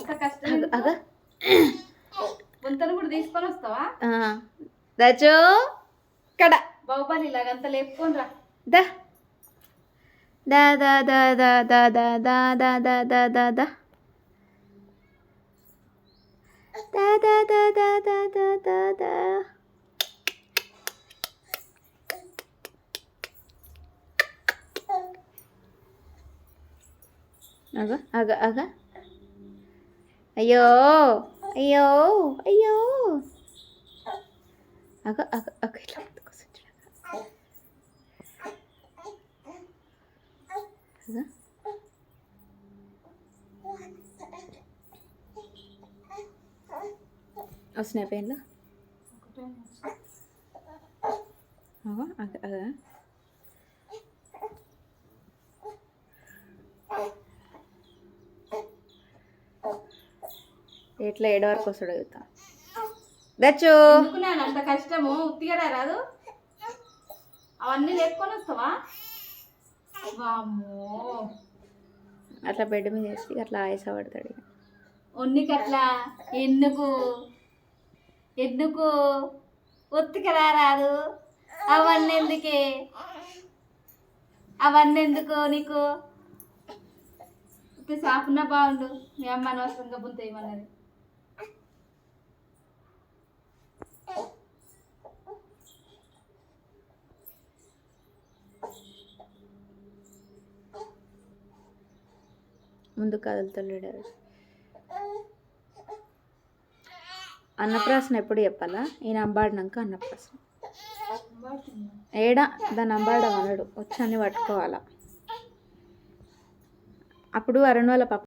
అంత కష్టం అగా గుంతలు కూడా తీసుకొని వస్తావా దచో కడ బాహుబలి లాగా అంత లేపుకొని రా దా దా దా దా దా దా దా దా దా దా దా దా దా da da da da da da da da aga aga aga ayo ayo ayo aga aga aga ఇలా aga వస్తున్నాయి పెయిన్లు ఎట్లా ఏడు వరకు వస్తాడు అవుతా దచ్చు అంత కష్టము ఉత్తిగా రాదు అవన్నీ లేపుకొని వస్తావా వామ్మో అట్లా బెడ్ మీద వేసి అట్లా ఆయాస పడతాడు ఒన్నికి అట్లా ఎందుకు ఎందుకు ఒత్తికి రాదు అవన్నీ ఎందుకే అవన్నీ ఎందుకు నీకు సాపున్నా బాగుండు మీ అమ్మ అనవసరంగా బుంత ఏమన్నది ముందు కదులుతలేడు అన్నప్రాసన ఎప్పుడు చెప్పాలా ఈయన అంబాడినాక అన్నప్రాసన ఏడా దాన్ని అంబాడడం అనడు వచ్చి అన్ని పట్టుకోవాలా అప్పుడు అరుణ్ వాళ్ళ పప్పు